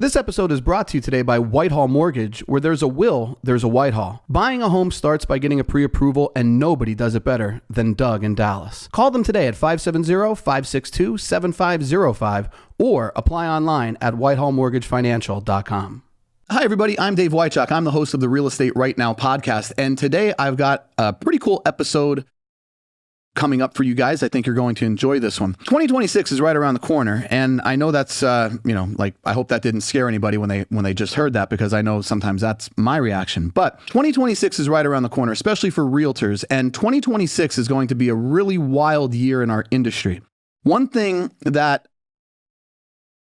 This episode is brought to you today by Whitehall Mortgage, where there's a will, there's a Whitehall. Buying a home starts by getting a pre-approval, and nobody does it better than Doug in Dallas. Call them today at 570-562-7505 or apply online at whitehallmortgagefinancial.com. Hi, everybody. I'm Dave Wychuk. I'm the host of the Real Estate Right Now podcast, and today I've got a pretty cool episode coming up for you guys. I think you're going to enjoy this one. 2026 is right around the corner, and I know that's I hope that didn't scare anybody when they just heard that, because I know sometimes that's my reaction. But 2026 is right around the corner, especially for realtors, and 2026 is going to be a really wild year in our industry. One thing that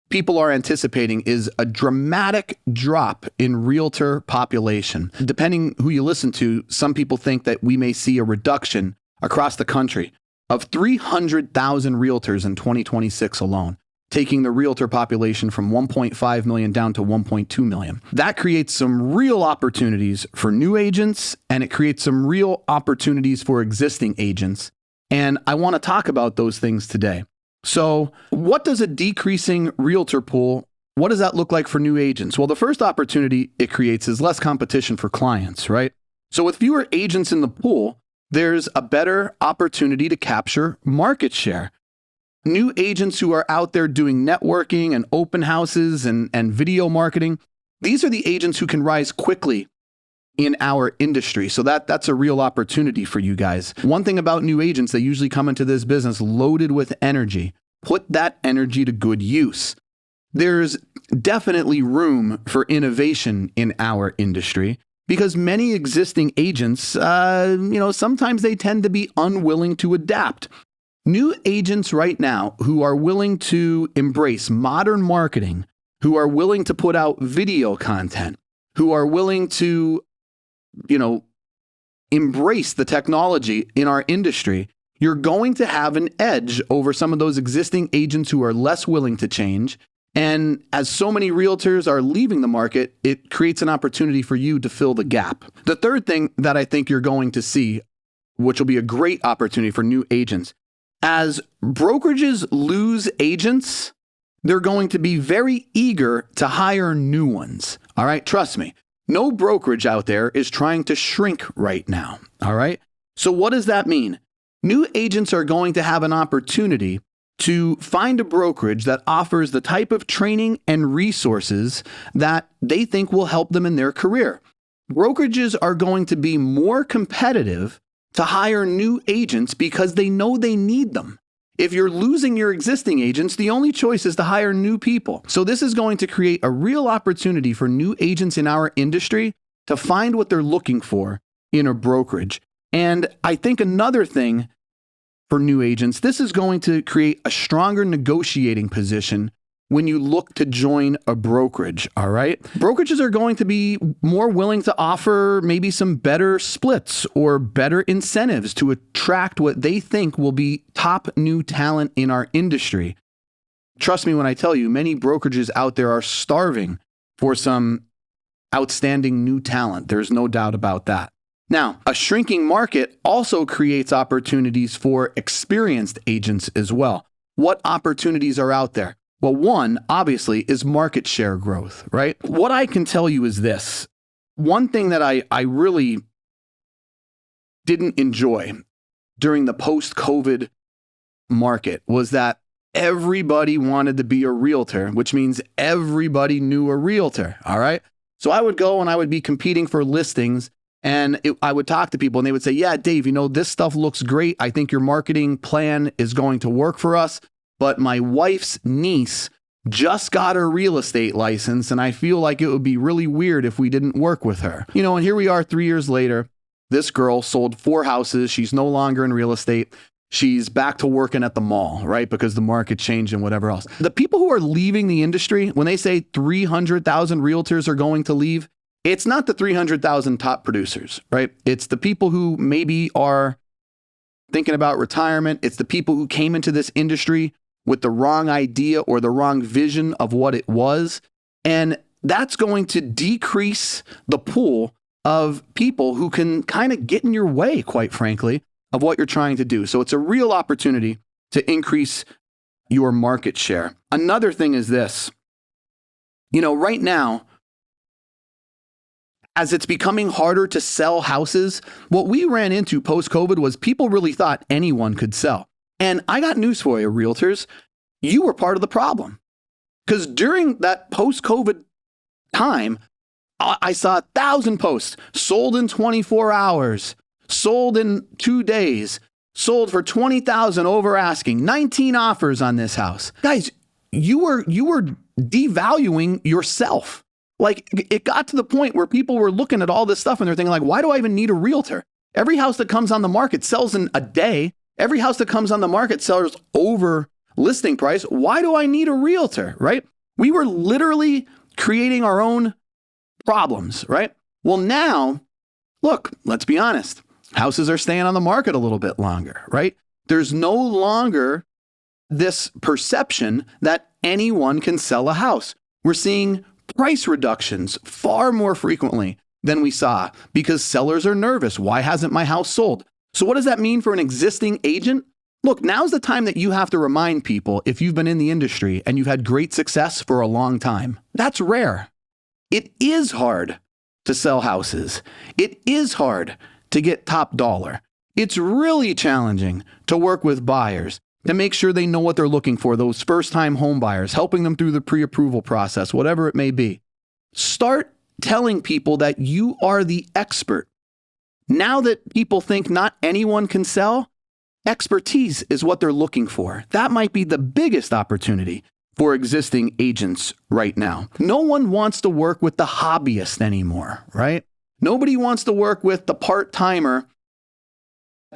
people are anticipating is a dramatic drop in realtor population. Depending who you listen to, some people think that we may see a reduction across the country of 300,000 realtors in 2026 alone, taking the realtor population from 1.5 million down to 1.2 million. That creates some real opportunities for new agents, and it creates some real opportunities for existing agents. And I want to talk about those things today. So what does a decreasing realtor pool, what does that look like for new agents? Well, the first opportunity it creates is less competition for clients, right? So with fewer agents in the pool, there's a better opportunity to capture market share. New agents who are out there doing networking and open houses and video marketing, these are the agents who can rise quickly in our industry. So that's a real opportunity for you guys. One thing about new agents, they usually come into this business loaded with energy. Put that energy to good use. There's definitely room for innovation in our industry, because many existing agents, sometimes they tend to be unwilling to adapt. New agents right now who are willing to embrace modern marketing, who are willing to put out video content, who are willing to, embrace the technology in our industry, you're going to have an edge over some of those existing agents who are less willing to change. And as so many realtors are leaving the market, it creates an opportunity for you to fill the gap. The third thing that I think you're going to see, which will be a great opportunity for new agents, as brokerages lose agents, they're going to be very eager to hire new ones. All right, trust me. No brokerage out there is trying to shrink right now. All right. So what does that mean? New agents are going to have an opportunity to find a brokerage that offers the type of training and resources that they think will help them in their career. Brokerages are going to be more competitive to hire new agents because they know they need them. If you're losing your existing agents, the only choice is to hire new people. So this is going to create a real opportunity for new agents in our industry to find what they're looking for in a brokerage. And I think another thing for new agents, this is going to create a stronger negotiating position when you look to join a brokerage, all right? Brokerages are going to be more willing to offer maybe some better splits or better incentives to attract what they think will be top new talent in our industry. Trust me when I tell you, many brokerages out there are starving for some outstanding new talent. There's no doubt about that. Now, a shrinking market also creates opportunities for experienced agents as well. What opportunities are out there? Well, one, obviously, is market share growth, right? What I can tell you is this. One thing that I really didn't enjoy during the post-COVID market was that everybody wanted to be a realtor, which means everybody knew a realtor, all right? So I would go and I would be competing for listings, and I would talk to people and they would say, yeah, Dave, this stuff looks great. I think your marketing plan is going to work for us. But my wife's niece just got her real estate license, and I feel like it would be really weird if we didn't work with her. And here we are 3 years later. This girl sold 4 houses. She's no longer in real estate. She's back to working at the mall, right? Because the market changed and whatever else. The people who are leaving the industry, when they say 300,000 realtors are going to leave, it's not the 300,000 top producers, right? It's the people who maybe are thinking about retirement. It's the people who came into this industry with the wrong idea or the wrong vision of what it was. And that's going to decrease the pool of people who can kind of get in your way, quite frankly, of what you're trying to do. So it's a real opportunity to increase your market share. Another thing is this. Right now, as it's becoming harder to sell houses, what we ran into post-COVID was people really thought anyone could sell. And I got news for you, realtors. You were part of the problem. Because during that post-COVID time, I saw 1,000 posts, sold in 24 hours, sold in 2 days, sold for $20,000 over asking, 19 offers on this house. Guys, you were devaluing yourself. Like, it got to the point where people were looking at all this stuff and they're thinking, like, why do I even need a realtor? Every house that comes on the market sells in a day. Every house that comes on the market sells over listing price. Why do I need a realtor, right? We were literally creating our own problems, right? Well, now, look, let's be honest. Houses are staying on the market a little bit longer, right? There's no longer this perception that anyone can sell a house. We're seeing price reductions far more frequently than we saw because sellers are nervous. Why hasn't my house sold? So what does that mean for an existing agent? Look, now's the time that you have to remind people, if you've been in the industry and you've had great success for a long time. That's rare. It is hard to sell houses. It is hard to get top dollar. It's really challenging to work with buyers to make sure they know what they're looking for, those first-time home buyers, helping them through the pre-approval process, whatever it may be. Start telling people that you are the expert. Now that people think not anyone can sell, expertise is what they're looking for. That might be the biggest opportunity for existing agents right now. No one wants to work with the hobbyist anymore, right? Nobody wants to work with the part-timer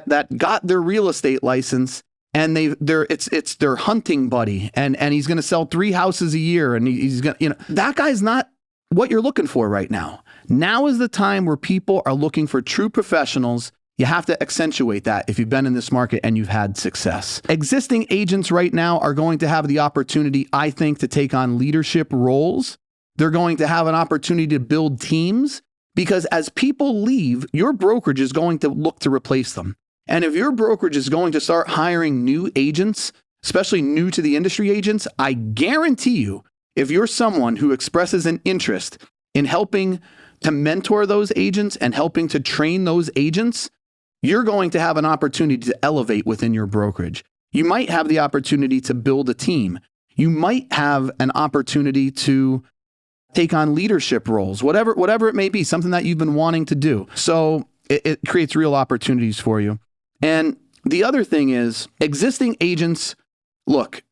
that got their real estate license and it's their hunting buddy and he's going to sell 3 houses a year and he's going to, that guy's not what you're looking for right now. Now is the time where people are looking for true professionals. You have to accentuate that if you've been in this market and you've had success. Existing agents right now are going to have the opportunity, I think, to take on leadership roles. They're going to have an opportunity to build teams because as people leave, your brokerage is going to look to replace them. And if your brokerage is going to start hiring new agents, especially new to the industry agents, I guarantee you, if you're someone who expresses an interest in helping to mentor those agents and helping to train those agents, you're going to have an opportunity to elevate within your brokerage. You might have the opportunity to build a team. You might have an opportunity to take on leadership roles, whatever it may be, something that you've been wanting to do. So it creates real opportunities for you. And the other thing is existing agents, look,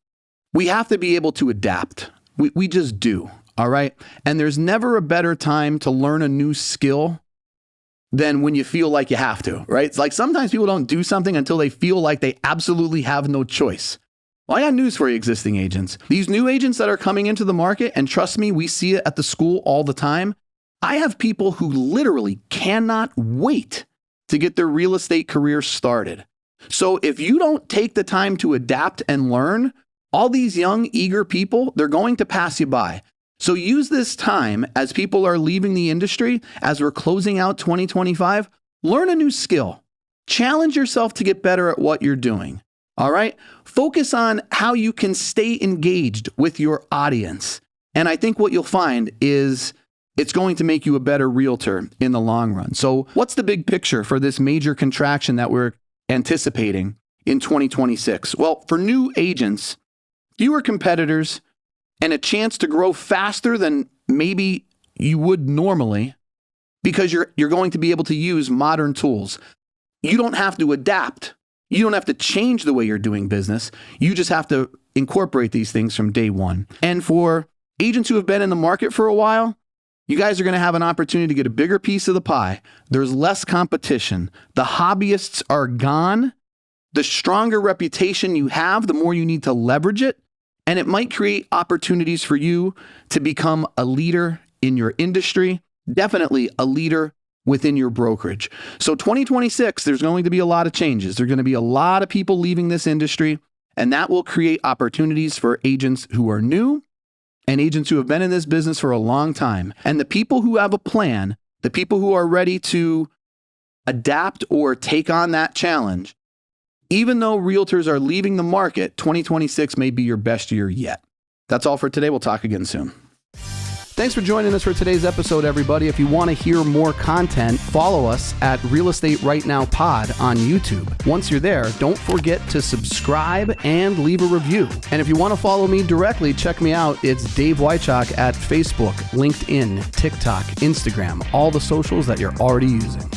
we have to be able to adapt. We just do. All right. And there's never a better time to learn a new skill than when you feel like you have to, right? It's like sometimes people don't do something until they feel like they absolutely have no choice. Well, I got news for you, existing agents. These new agents that are coming into the market, and trust me, we see it at the school all the time. I have people who literally cannot wait to get their real estate career started. So if you don't take the time to adapt and learn, all these young, eager people, they're going to pass you by. So use this time as people are leaving the industry, as we're closing out 2025, learn a new skill. Challenge yourself to get better at what you're doing. All right? Focus on how you can stay engaged with your audience. And I think what you'll find is it's going to make you a better realtor in the long run. So what's the big picture for this major contraction that we're anticipating in 2026? Well, for new agents, fewer competitors, and a chance to grow faster than maybe you would normally because you're going to be able to use modern tools. You don't have to adapt. You don't have to change the way you're doing business. You just have to incorporate these things from day one. And for agents who have been in the market for a while, you guys are going to have an opportunity to get a bigger piece of the pie. There's less competition. The hobbyists are gone. The stronger reputation you have, the more you need to leverage it. And it might create opportunities for you to become a leader in your industry, definitely a leader within your brokerage. So 2026, there's going to be a lot of changes. There's going to be a lot of people leaving this industry, and that will create opportunities for agents who are new and agents who have been in this business for a long time. And the people who have a plan, the people who are ready to adapt or take on that challenge, even though realtors are leaving the market, 2026 may be your best year yet. That's all for today. We'll talk again soon. Thanks for joining us for today's episode, everybody. If you want to hear more content, follow us at Real Estate Right Now Pod on YouTube. Once you're there, don't forget to subscribe and leave a review. And if you want to follow me directly, check me out. It's Dave Wychak at Facebook, LinkedIn, TikTok, Instagram, all the socials that you're already using.